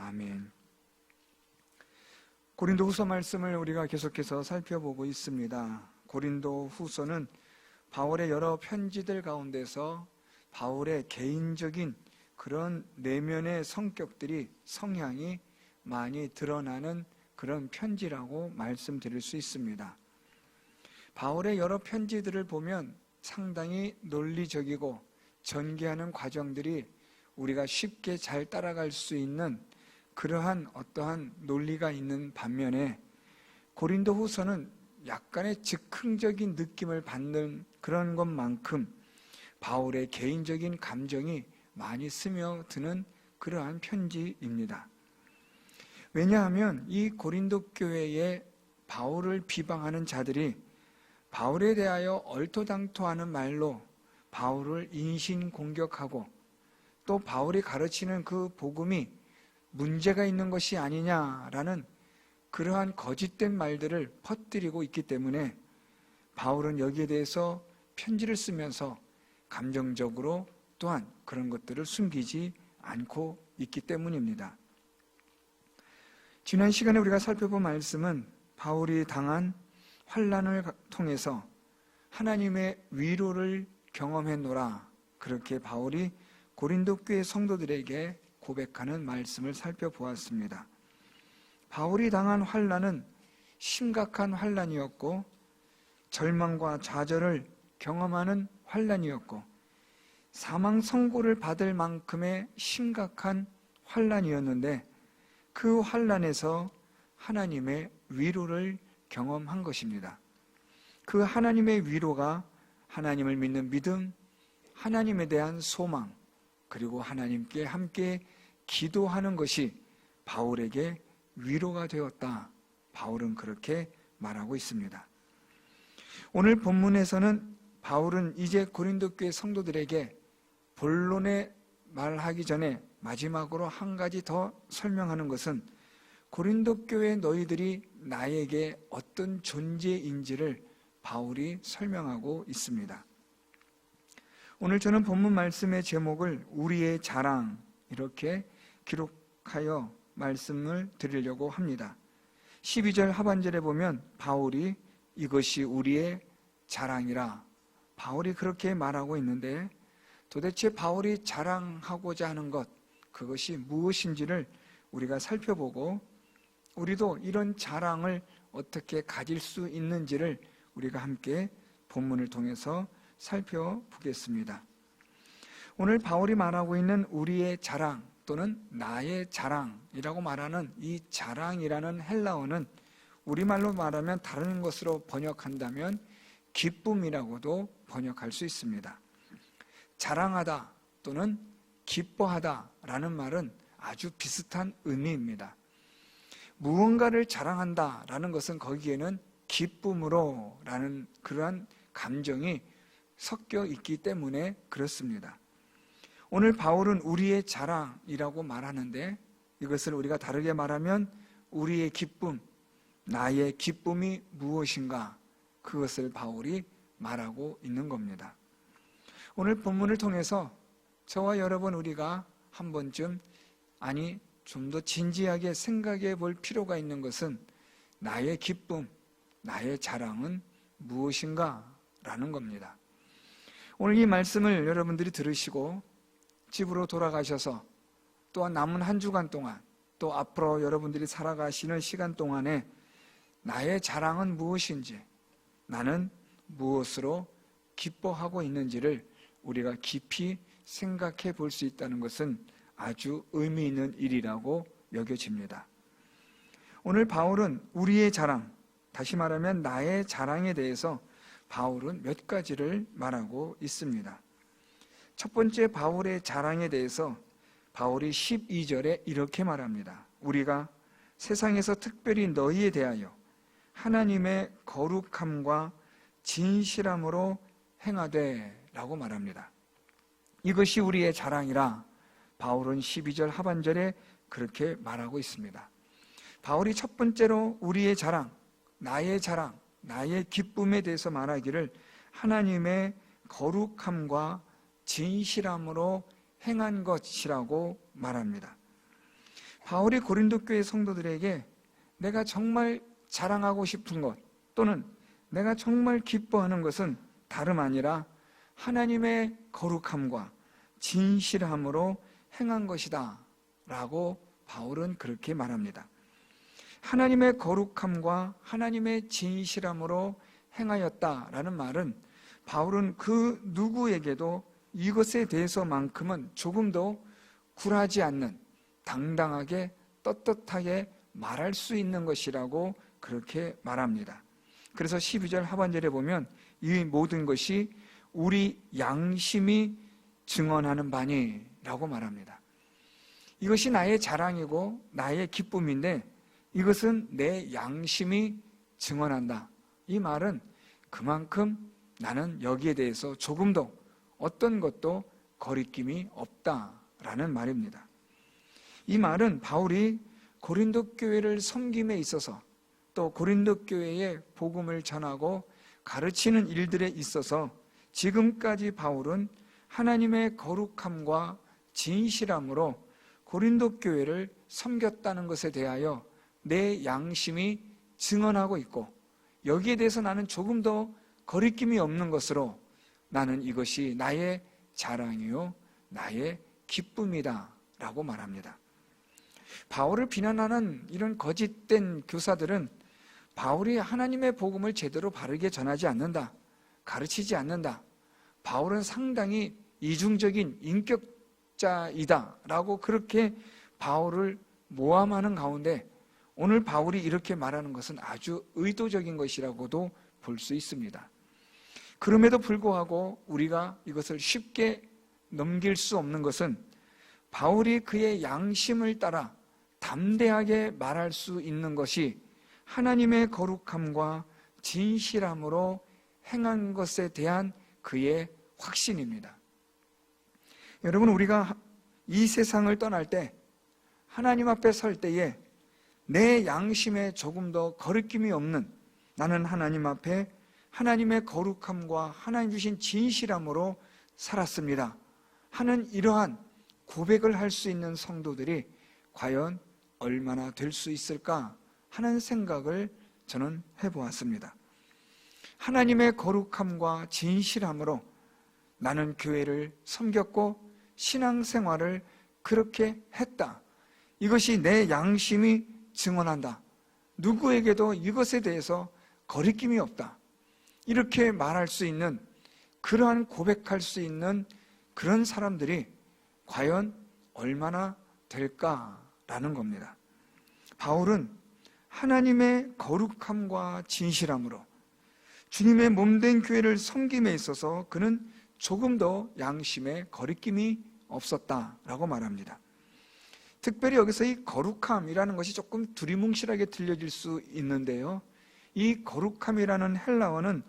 아멘. 고린도후서 말씀을 우리가 계속해서 살펴보고 있습니다. 고린도후서는 바울의 여러 편지들 가운데서 바울의 개인적인 그런 내면의 성격들이, 성향이 많이 드러나는 그런 편지라고 말씀드릴 수 있습니다. 바울의 여러 편지들을 보면 상당히 논리적이고 전개하는 과정들이 우리가 쉽게 잘 따라갈 수 있는 그러한 어떠한 논리가 있는 반면에 고린도후서는 약간의 즉흥적인 느낌을 받는 그런 것만큼 바울의 개인적인 감정이 많이 스며드는 그러한 편지입니다. 왜냐하면 이 고린도 교회에 바울을 비방하는 자들이 바울에 대하여 얼토당토하는 말로 바울을 인신공격하고 또 바울이 가르치는 그 복음이 문제가 있는 것이 아니냐라는 그러한 거짓된 말들을 퍼뜨리고 있기 때문에 바울은 여기에 대해서 편지를 쓰면서 감정적으로 또한 그런 것들을 숨기지 않고 있기 때문입니다. 지난 시간에 우리가 살펴본 말씀은 바울이 당한 환난을 통해서 하나님의 위로를 경험했노라, 그렇게 바울이 고린도 교회 성도들에게 고백하는 말씀을 살펴보았습니다. 바울이 당한 환난은 심각한 환난이었고 절망과 좌절을 경험하는 환난이었고 사망 선고를 받을 만큼의 심각한 환난이었는데 그 환난에서 하나님의 위로를 경험한 것입니다. 그 하나님의 위로가 하나님을 믿는 믿음, 하나님에 대한 소망, 그리고 하나님께 함께 기도하는 것이 바울에게 위로가 되었다. 바울은 그렇게 말하고 있습니다. 오늘 본문에서는 바울은 이제 고린도 교회 성도들에게 본론에 말하기 전에 마지막으로 한 가지 더 설명하는 것은 고린도 교회 너희들이 나에게 어떤 존재인지를 바울이 설명하고 있습니다. 오늘 저는 본문 말씀의 제목을 우리의 자랑 이렇게 기록하여 말씀을 드리려고 합니다. 12절 하반절에 보면 바울이 이것이 우리의 자랑이라, 바울이 그렇게 말하고 있는데 도대체 바울이 자랑하고자 하는 것, 그것이 무엇인지를 우리가 살펴보고 우리도 이런 자랑을 어떻게 가질 수 있는지를 우리가 함께 본문을 통해서 살펴보겠습니다. 오늘 바울이 말하고 있는 우리의 자랑 또는 나의 자랑이라고 말하는 이 자랑이라는 헬라어는 우리말로 말하면 다른 것으로 번역한다면 기쁨이라고도 번역할 수 있습니다. 자랑하다 또는 기뻐하다라는 말은 아주 비슷한 의미입니다. 무언가를 자랑한다라는 것은 거기에는 기쁨으로 라는 그러한 감정이 섞여 있기 때문에 그렇습니다. 오늘 바울은 우리의 자랑이라고 말하는데 이것을 우리가 다르게 말하면 우리의 기쁨, 나의 기쁨이 무엇인가, 그것을 바울이 말하고 있는 겁니다. 오늘 본문을 통해서 저와 여러분 우리가 한 번쯤, 아니 좀 더 진지하게 생각해 볼 필요가 있는 것은 나의 기쁨, 나의 자랑은 무엇인가 라는 겁니다. 오늘 이 말씀을 여러분들이 들으시고 집으로 돌아가셔서 또한 남은 한 주간 동안 또 앞으로 여러분들이 살아가시는 시간 동안에 나의 자랑은 무엇인지, 나는 무엇으로 기뻐하고 있는지를 우리가 깊이 생각해 볼 수 있다는 것은 아주 의미 있는 일이라고 여겨집니다. 오늘 바울은 우리의 자랑, 다시 말하면 나의 자랑에 대해서 바울은 몇 가지를 말하고 있습니다. 첫 번째 바울의 자랑에 대해서 바울이 12절에 이렇게 말합니다. 우리가 세상에서 특별히 너희에 대하여 하나님의 거룩함과 진실함으로 행하되 라고 말합니다. 이것이 우리의 자랑이라 바울은 12절 하반절에 그렇게 말하고 있습니다. 바울이 첫 번째로 우리의 자랑, 나의 자랑, 나의 기쁨에 대해서 말하기를 하나님의 거룩함과 진실함으로 행한 것이라고 말합니다. 바울이 고린도 교회 성도들에게 내가 정말 자랑하고 싶은 것 또는 내가 정말 기뻐하는 것은 다름 아니라 하나님의 거룩함과 진실함으로 행한 것이다 라고 바울은 그렇게 말합니다. 하나님의 거룩함과 하나님의 진실함으로 행하였다라는 말은 바울은 그 누구에게도 이것에 대해서만큼은 조금도 굴하지 않는 당당하게 떳떳하게 말할 수 있는 것이라고 그렇게 말합니다. 그래서 12절 하반절에 보면 이 모든 것이 우리 양심이 증언하는 바니 라고 말합니다. 이것이 나의 자랑이고 나의 기쁨인데 이것은 내 양심이 증언한다. 이 말은 그만큼 나는 여기에 대해서 조금도 어떤 것도 거리낌이 없다라는 말입니다. 이 말은 바울이 고린도 교회를 섬김에 있어서 또 고린도 교회에 복음을 전하고 가르치는 일들에 있어서 지금까지 바울은 하나님의 거룩함과 진실함으로 고린도 교회를 섬겼다는 것에 대하여 내 양심이 증언하고 있고 여기에 대해서 나는 조금도 거리낌이 없는 것으로 나는 이것이 나의 자랑이요 나의 기쁨이다 라고 말합니다. 바울을 비난하는 이런 거짓된 교사들은 바울이 하나님의 복음을 제대로 바르게 전하지 않는다, 가르치지 않는다, 바울은 상당히 이중적인 인격자이다 라고 그렇게 바울을 모함하는 가운데 오늘 바울이 이렇게 말하는 것은 아주 의도적인 것이라고도 볼 수 있습니다. 그럼에도 불구하고 우리가 이것을 쉽게 넘길 수 없는 것은 바울이 그의 양심을 따라 담대하게 말할 수 있는 것이 하나님의 거룩함과 진실함으로 행한 것에 대한 그의 확신입니다. 여러분, 우리가 이 세상을 떠날 때 하나님 앞에 설 때에 내 양심에 조금 더 거리낌이 없는 나는 하나님 앞에 하나님의 거룩함과 하나님 주신 진실함으로 살았습니다 하는 이러한 고백을 할 수 있는 성도들이 과연 얼마나 될 수 있을까 하는 생각을 저는 해보았습니다. 하나님의 거룩함과 진실함으로 나는 교회를 섬겼고 신앙생활을 그렇게 했다. 이것이 내 양심이 증언한다. 누구에게도 이것에 대해서 거리낌이 없다. 이렇게 말할 수 있는, 그러한 고백할 수 있는 그런 사람들이 과연 얼마나 될까라는 겁니다. 바울은 하나님의 거룩함과 진실함으로 주님의 몸된 교회를 섬김에 있어서 그는 조금도 양심에 거리낌이 없었다라고 말합니다. 특별히 여기서 이 거룩함이라는 것이 조금 두리뭉실하게 들려질 수 있는데요, 이 거룩함이라는 헬라어는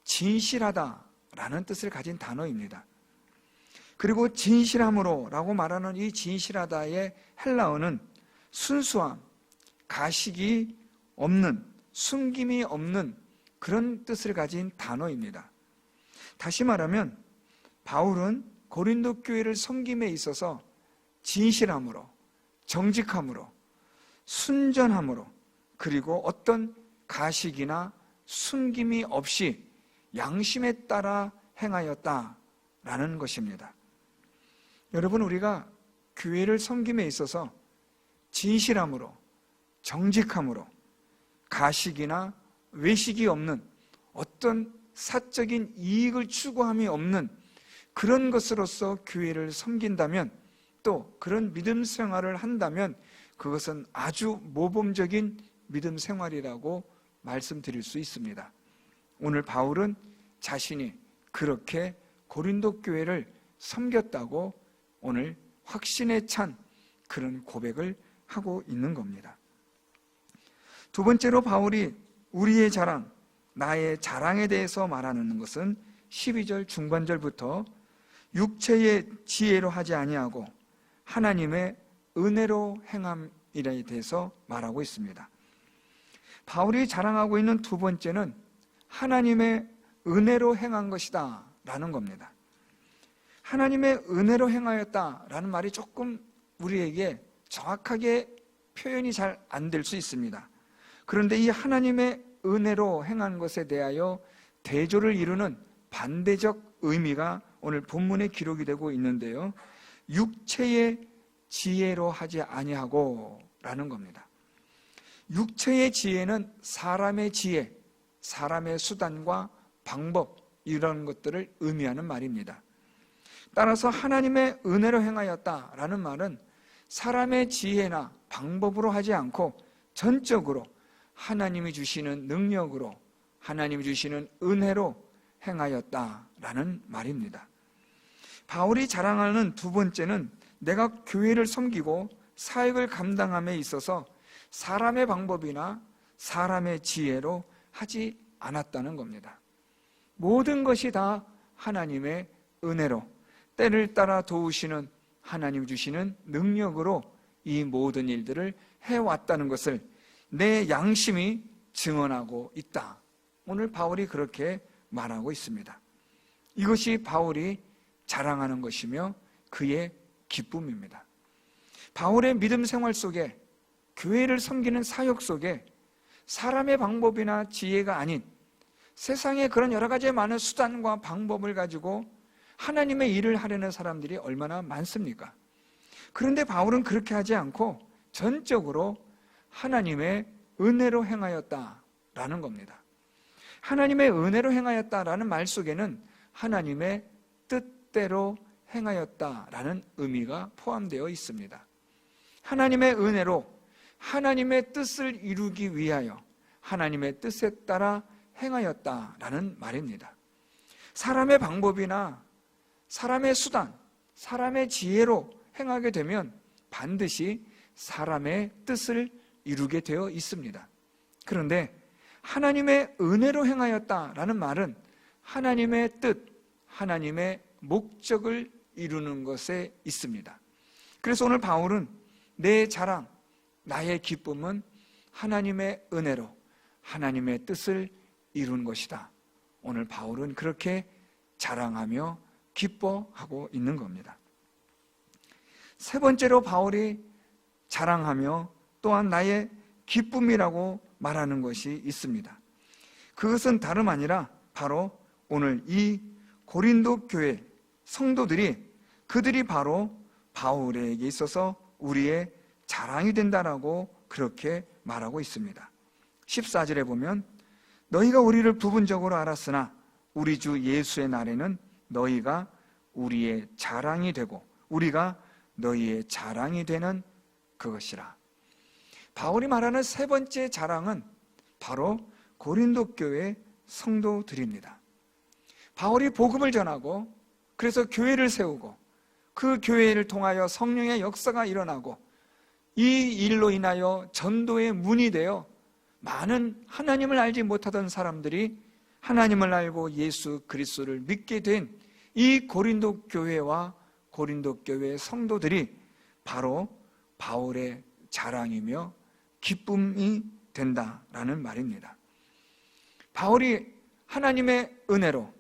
진실하다라는 뜻을 가진 단어입니다. 그리고 진실함으로 라고 말하는 이 진실하다의 헬라어는 순수함, 가식이 없는, 숨김이 없는 그런 뜻을 가진 단어입니다. 다시 말하면 바울은 고린도 교회를 섬김에 있어서 진실함으로, 정직함으로, 순전함으로, 그리고 어떤 가식이나 숨김이 없이 양심에 따라 행하였다라는 것입니다. 여러분, 우리가 교회를 섬김에 있어서 진실함으로, 정직함으로, 가식이나 외식이 없는, 어떤 사적인 이익을 추구함이 없는 그런 것으로서 교회를 섬긴다면, 또 그런 믿음 생활을 한다면 그것은 아주 모범적인 믿음 생활이라고 말씀드릴 수 있습니다. 오늘 바울은 자신이 그렇게 고린도 교회를 섬겼다고 오늘 확신에 찬 그런 고백을 하고 있는 겁니다. 두 번째로 바울이 우리의 자랑, 나의 자랑에 대해서 말하는 것은 12절 중반절부터 육체의 지혜로 하지 아니하고 하나님의 은혜로 행함이라에 대해서 말하고 있습니다. 바울이 자랑하고 있는 두 번째는 하나님의 은혜로 행한 것이다 라는 겁니다. 하나님의 은혜로 행하였다 라는 말이 조금 우리에게 정확하게 표현이 잘 안 될 수 있습니다. 그런데 이 하나님의 은혜로 행한 것에 대하여 대조를 이루는 반대적 의미가 오늘 본문에 기록이 되고 있는데요. 육체의 지혜로 하지 아니하고 라는 겁니다. 육체의 지혜는 사람의 지혜, 사람의 수단과 방법, 이런 것들을 의미하는 말입니다. 따라서 하나님의 은혜로 행하였다라는 말은 사람의 지혜나 방법으로 하지 않고 전적으로 하나님이 주시는 능력으로, 하나님이 주시는 은혜로 행하였다라는 말입니다. 바울이 자랑하는 두 번째는 내가 교회를 섬기고 사역을 감당함에 있어서 사람의 방법이나 사람의 지혜로 하지 않았다는 겁니다. 모든 것이 다 하나님의 은혜로, 때를 따라 도우시는 하나님 주시는 능력으로 이 모든 일들을 해왔다는 것을 내 양심이 증언하고 있다. 오늘 바울이 그렇게 말하고 있습니다. 이것이 바울이 자랑하는 것이며 그의 기쁨입니다. 바울의 믿음 생활 속에, 교회를 섬기는 사역 속에 사람의 방법이나 지혜가 아닌 세상에 그런 여러 가지의 많은 수단과 방법을 가지고 하나님의 일을 하려는 사람들이 얼마나 많습니까? 그런데 바울은 그렇게 하지 않고 전적으로 하나님의 은혜로 행하였다라는 겁니다. 하나님의 은혜로 행하였다라는 말 속에는 하나님의 뜻대로 행하였다라는 의미가 포함되어 있습니다. 하나님의 은혜로 하나님의 뜻을 이루기 위하여 하나님의 뜻에 따라 행하였다라는 말입니다. 사람의 방법이나 사람의 수단, 사람의 지혜로 행하게 되면 반드시 사람의 뜻을 이루게 되어 있습니다. 그런데 하나님의 은혜로 행하였다라는 말은 하나님의 뜻, 하나님의 목적을 이루는 것에 있습니다. 그래서 오늘 바울은 내 자랑, 나의 기쁨은 하나님의 은혜로 하나님의 뜻을 이룬 것이다. 오늘 바울은 그렇게 자랑하며 기뻐하고 있는 겁니다. 세 번째로 바울이 자랑하며 또한 나의 기쁨이라고 말하는 것이 있습니다. 그것은 다름 아니라 바로 오늘 이 고린도 교회 성도들이, 그들이 바로 바울에게 있어서 우리의 자랑이 된다라고 그렇게 말하고 있습니다. 14절에 보면 너희가 우리를 부분적으로 알았으나 우리 주 예수의 날에는 너희가 우리의 자랑이 되고 우리가 너희의 자랑이 되는 그것이라. 바울이 말하는 세 번째 자랑은 바로 고린도 교회 성도들입니다. 바울이 복음을 전하고 그래서 교회를 세우고 그 교회를 통하여 성령의 역사가 일어나고 이 일로 인하여 전도의 문이 되어 많은 하나님을 알지 못하던 사람들이 하나님을 알고 예수 그리스도를 믿게 된 이 고린도 교회와 고린도 교회 성도들이 바로 바울의 자랑이며 기쁨이 된다라는 말입니다. 바울이 하나님의 은혜로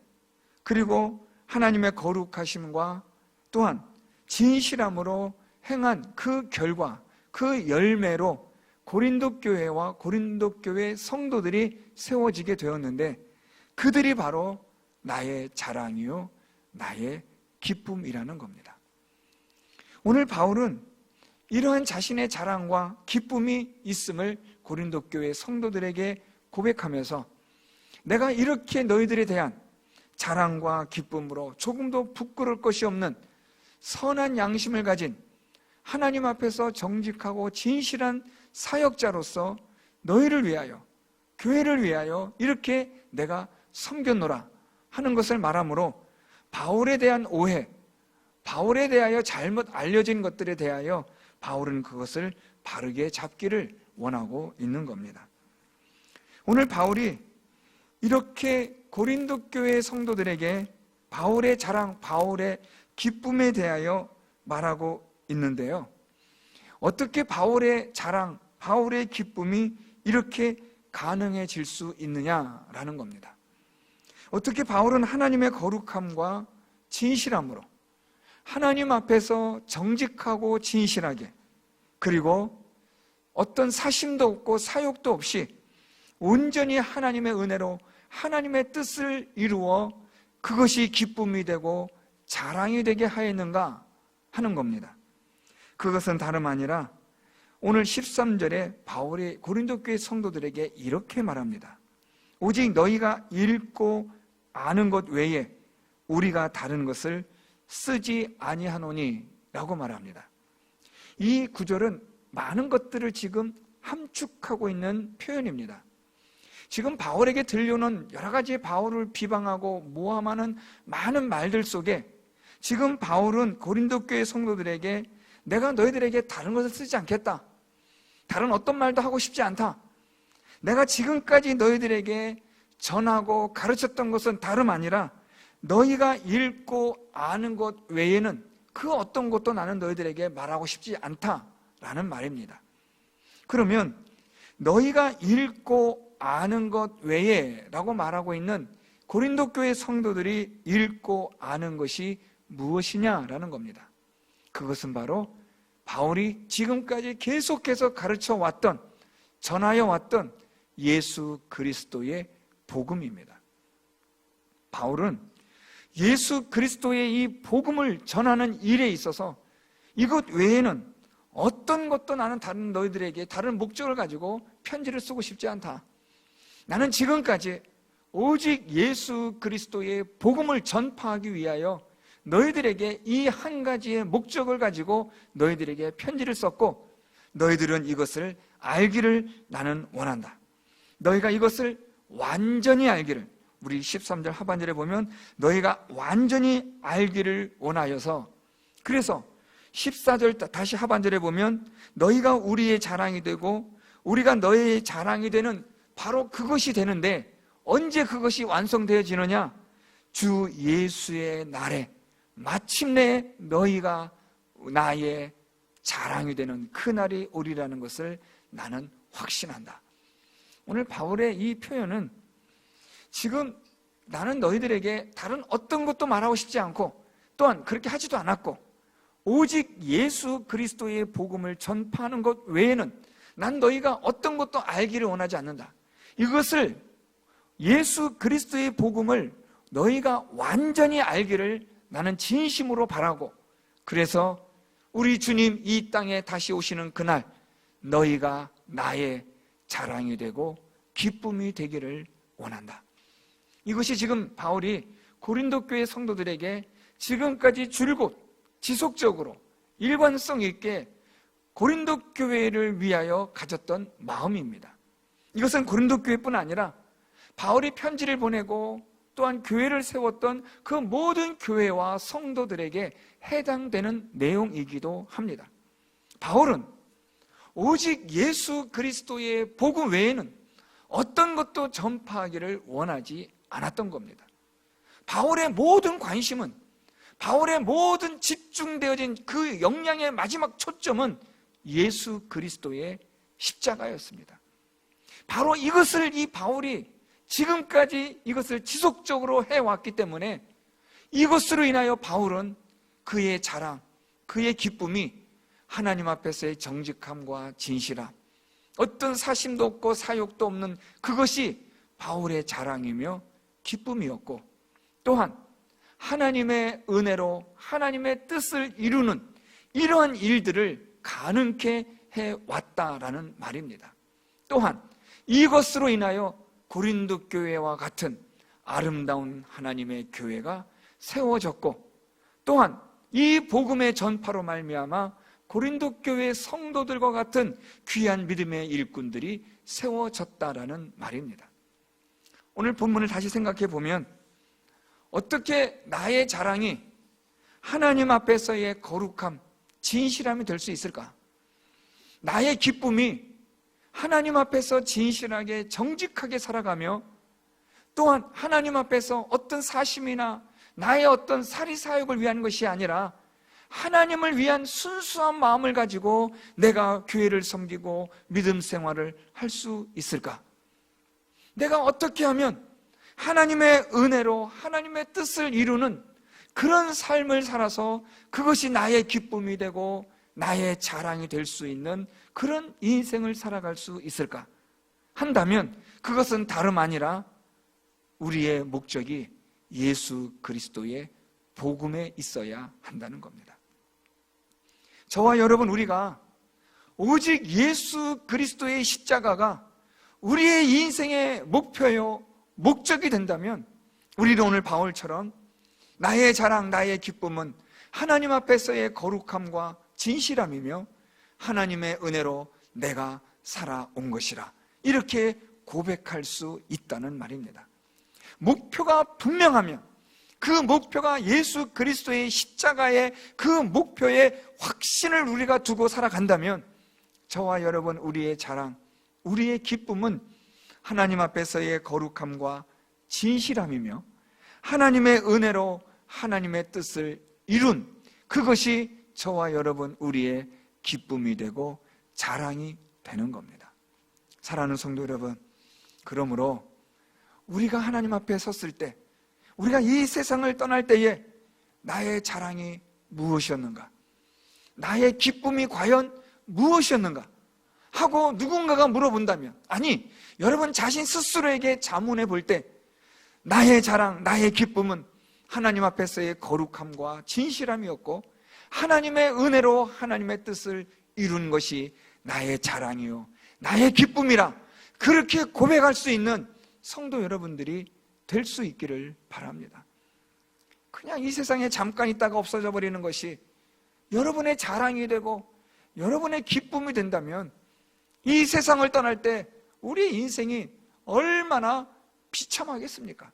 그리고 하나님의 거룩하심과 또한 진실함으로 행한 그 결과, 그 열매로 고린도 교회와 고린도 교회 성도들이 세워지게 되었는데 그들이 바로 나의 자랑이요 나의 기쁨이라는 겁니다. 오늘 바울은 이러한 자신의 자랑과 기쁨이 있음을 고린도 교회 성도들에게 고백하면서 내가 이렇게 너희들에 대한 자랑과 기쁨으로 조금도 부끄러울 것이 없는 선한 양심을 가진 하나님 앞에서 정직하고 진실한 사역자로서 너희를 위하여, 교회를 위하여 이렇게 내가 섬겼노라 하는 것을 말하므로 바울에 대한 오해, 바울에 대하여 잘못 알려진 것들에 대하여 바울은 그것을 바르게 잡기를 원하고 있는 겁니다. 오늘 바울이 이렇게 고린도 교회 성도들에게 바울의 자랑, 바울의 기쁨에 대하여 말하고 있는데요. 어떻게 바울의 자랑, 바울의 기쁨이 이렇게 가능해질 수 있느냐라는 겁니다. 어떻게 바울은 하나님의 거룩함과 진실함으로 하나님 앞에서 정직하고 진실하게 그리고 어떤 사심도 없고 사욕도 없이 온전히 하나님의 은혜로 하나님의 뜻을 이루어 그것이 기쁨이 되고 자랑이 되게 하였는가 하는 겁니다. 그것은 다름 아니라 오늘 13절에 바울이 고린도 교회 성도들에게 이렇게 말합니다. 오직 너희가 읽고 아는 것 외에 우리가 다른 것을 쓰지 아니하노니 라고 말합니다. 이 구절은 많은 것들을 지금 함축하고 있는 표현입니다. 지금 바울에게 들려오는 여러 가지 바울을 비방하고 모함하는 많은 말들 속에 지금 바울은 고린도 교회 성도들에게 내가 너희들에게 다른 것을 쓰지 않겠다, 다른 어떤 말도 하고 싶지 않다, 내가 지금까지 너희들에게 전하고 가르쳤던 것은 다름 아니라 너희가 읽고 아는 것 외에는 그 어떤 것도 나는 너희들에게 말하고 싶지 않다라는 말입니다. 그러면 너희가 읽고 아는 것 외에 라고 말하고 있는 고린도 교회 성도들이 읽고 아는 것이 무엇이냐라는 겁니다. 그것은 바로 바울이 지금까지 계속해서 가르쳐 왔던, 전하여 왔던 예수 그리스도의 복음입니다. 바울은 예수 그리스도의 이 복음을 전하는 일에 있어서 이것 외에는 어떤 것도 나는 다른 너희들에게 다른 목적을 가지고 편지를 쓰고 싶지 않다. 나는 지금까지 오직 예수 그리스도의 복음을 전파하기 위하여 너희들에게 이 한 가지의 목적을 가지고 너희들에게 편지를 썼고, 너희들은 이것을 알기를 나는 원한다. 너희가 이것을 완전히 알기를, 우리 13절 하반절에 보면 너희가 완전히 알기를 원하여서, 그래서 14절 다시 하반절에 보면 너희가 우리의 자랑이 되고 우리가 너희의 자랑이 되는 바로 그것이 되는데, 언제 그것이 완성되어지느냐? 주 예수의 날에 마침내 너희가 나의 자랑이 되는 그 날이 오리라는 것을 나는 확신한다. 오늘 바울의 이 표현은 지금 나는 너희들에게 다른 어떤 것도 말하고 싶지 않고 또한 그렇게 하지도 않았고 오직 예수 그리스도의 복음을 전파하는 것 외에는 난 너희가 어떤 것도 알기를 원하지 않는다. 이것을, 예수 그리스도의 복음을 너희가 완전히 알기를 나는 진심으로 바라고, 그래서 우리 주님 이 땅에 다시 오시는 그날 너희가 나의 자랑이 되고 기쁨이 되기를 원한다. 이것이 지금 바울이 고린도 교회 성도들에게 지금까지 줄곧 지속적으로 일관성 있게 고린도 교회를 위하여 가졌던 마음입니다. 이것은 고린도 교회뿐 아니라 바울이 편지를 보내고 또한 교회를 세웠던 그 모든 교회와 성도들에게 해당되는 내용이기도 합니다. 바울은 오직 예수 그리스도의 복음 외에는 어떤 것도 전파하기를 원하지 않았던 겁니다. 바울의 모든 관심은, 바울의 모든 집중되어진 그 역량의 마지막 초점은 예수 그리스도의 십자가였습니다. 바로 이것을 이 바울이 지금까지 이것을 지속적으로 해왔기 때문에 이것으로 인하여 바울은 그의 자랑, 그의 기쁨이 하나님 앞에서의 정직함과 진실함, 어떤 사심도 없고 사욕도 없는 그것이 바울의 자랑이며 기쁨이었고, 또한 하나님의 은혜로 하나님의 뜻을 이루는 이러한 일들을 가능케 해왔다라는 말입니다. 또한 이것으로 인하여 고린도 교회와 같은 아름다운 하나님의 교회가 세워졌고, 또한 이 복음의 전파로 말미암아 고린도 교회 성도들과 같은 귀한 믿음의 일꾼들이 세워졌다라는 말입니다. 오늘 본문을 다시 생각해 보면 어떻게 나의 자랑이 하나님 앞에서의 거룩함, 진실함이 될 수 있을까? 나의 기쁨이 하나님 앞에서 진실하게 정직하게 살아가며 또한 하나님 앞에서 어떤 사심이나 나의 어떤 사리사욕을 위한 것이 아니라 하나님을 위한 순수한 마음을 가지고 내가 교회를 섬기고 믿음 생활을 할 수 있을까? 내가 어떻게 하면 하나님의 은혜로 하나님의 뜻을 이루는 그런 삶을 살아서 그것이 나의 기쁨이 되고 나의 자랑이 될 수 있는 그런 인생을 살아갈 수 있을까 한다면 그것은 다름 아니라 우리의 목적이 예수 그리스도의 복음에 있어야 한다는 겁니다. 저와 여러분, 우리가 오직 예수 그리스도의 십자가가 우리의 인생의 목표요, 목적이 된다면 우리도 오늘 바울처럼 나의 자랑, 나의 기쁨은 하나님 앞에서의 거룩함과 진실함이며 하나님의 은혜로 내가 살아온 것이라, 이렇게 고백할 수 있다는 말입니다. 목표가 분명하면 그 목표가 예수 그리스도의 십자가의 그 목표에 확신을 우리가 두고 살아간다면 저와 여러분, 우리의 자랑, 우리의 기쁨은 하나님 앞에서의 거룩함과 진실함이며 하나님의 은혜로 하나님의 뜻을 이룬 그것이 저와 여러분, 우리의 기쁨이 되고 자랑이 되는 겁니다. 사랑하는 성도 여러분, 그러므로 우리가 하나님 앞에 섰을 때, 우리가 이 세상을 떠날 때에 나의 자랑이 무엇이었는가, 나의 기쁨이 과연 무엇이었는가 하고 누군가가 물어본다면, 아니, 여러분 자신 스스로에게 자문해 볼 때 나의 자랑, 나의 기쁨은 하나님 앞에서의 거룩함과 진실함이었고 하나님의 은혜로 하나님의 뜻을 이룬 것이 나의 자랑이요, 나의 기쁨이라, 그렇게 고백할 수 있는 성도 여러분들이 될 수 있기를 바랍니다. 그냥 이 세상에 잠깐 있다가 없어져 버리는 것이 여러분의 자랑이 되고 여러분의 기쁨이 된다면 이 세상을 떠날 때 우리 인생이 얼마나 비참하겠습니까?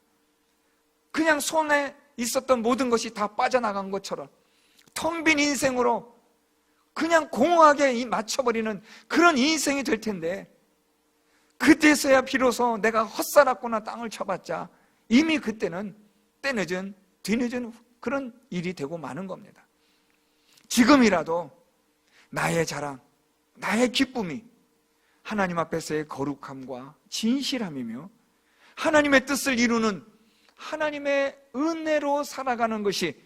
그냥 손에 있었던 모든 것이 다 빠져나간 것처럼 텅 빈 인생으로 그냥 공허하게 맞춰버리는 그런 인생이 될 텐데, 그때서야 비로소 내가 헛살았구나 땅을 쳐봤자 이미 그때는 때늦은 뒤늦은 그런 일이 되고 마는 겁니다. 지금이라도 나의 자랑, 나의 기쁨이 하나님 앞에서의 거룩함과 진실함이며 하나님의 뜻을 이루는 하나님의 은혜로 살아가는 것이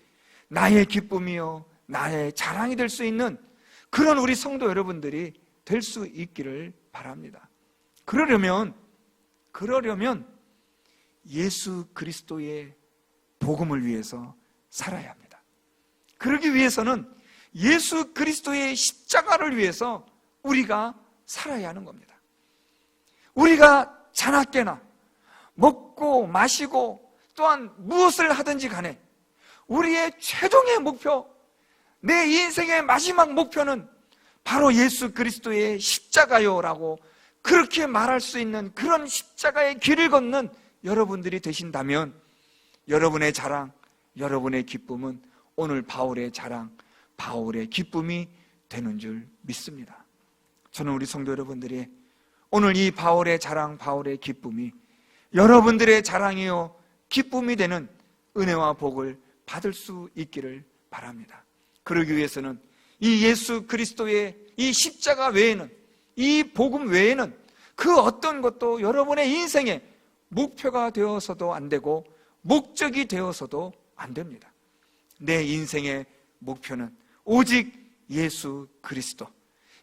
나의 기쁨이요, 나의 자랑이 될 수 있는 그런 우리 성도 여러분들이 될 수 있기를 바랍니다. 그러려면 예수 그리스도의 복음을 위해서 살아야 합니다. 그러기 위해서는 예수 그리스도의 십자가를 위해서 우리가 살아야 하는 겁니다. 우리가 자나깨나 먹고 마시고 또한 무엇을 하든지 간에 우리의 최종의 목표, 내 인생의 마지막 목표는 바로 예수 그리스도의 십자가요라고 그렇게 말할 수 있는 그런 십자가의 길을 걷는 여러분들이 되신다면 여러분의 자랑, 여러분의 기쁨은 오늘 바울의 자랑, 바울의 기쁨이 되는 줄 믿습니다. 저는 우리 성도 여러분들이 오늘 이 바울의 자랑, 바울의 기쁨이 여러분들의 자랑이요 기쁨이 되는 은혜와 복을 받을 수 있기를 바랍니다. 그러기 위해서는 이 예수 그리스도의 이 십자가 외에는, 이 복음 외에는 그 어떤 것도 여러분의 인생의 목표가 되어서도 안 되고 목적이 되어서도 안 됩니다. 내 인생의 목표는 오직 예수 그리스도,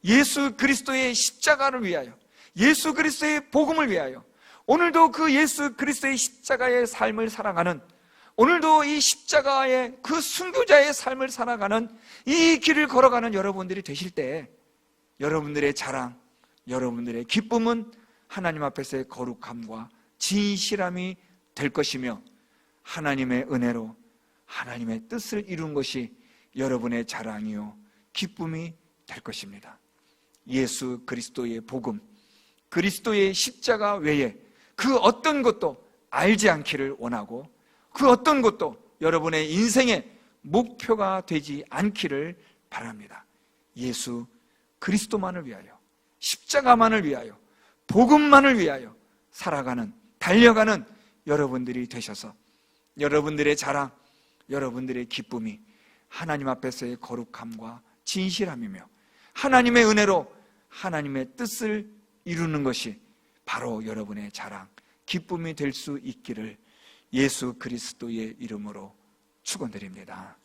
예수 그리스도의 십자가를 위하여, 예수 그리스도의 복음을 위하여 오늘도 그 예수 그리스도의 십자가의 삶을 살아가는, 오늘도 이 십자가의 그 순교자의 삶을 살아가는 이 길을 걸어가는 여러분들이 되실 때 여러분들의 자랑, 여러분들의 기쁨은 하나님 앞에서의 거룩함과 진실함이 될 것이며 하나님의 은혜로 하나님의 뜻을 이룬 것이 여러분의 자랑이요 기쁨이 될 것입니다. 예수 그리스도의 복음, 그리스도의 십자가 외에 그 어떤 것도 알지 않기를 원하고 그 어떤 것도 여러분의 인생의 목표가 되지 않기를 바랍니다. 예수 그리스도만을 위하여, 십자가만을 위하여, 복음만을 위하여 살아가는, 달려가는 여러분들이 되셔서 여러분들의 자랑, 여러분들의 기쁨이 하나님 앞에서의 거룩함과 진실함이며 하나님의 은혜로 하나님의 뜻을 이루는 것이 바로 여러분의 자랑, 기쁨이 될 수 있기를 예수 그리스도의 이름으로 축원드립니다.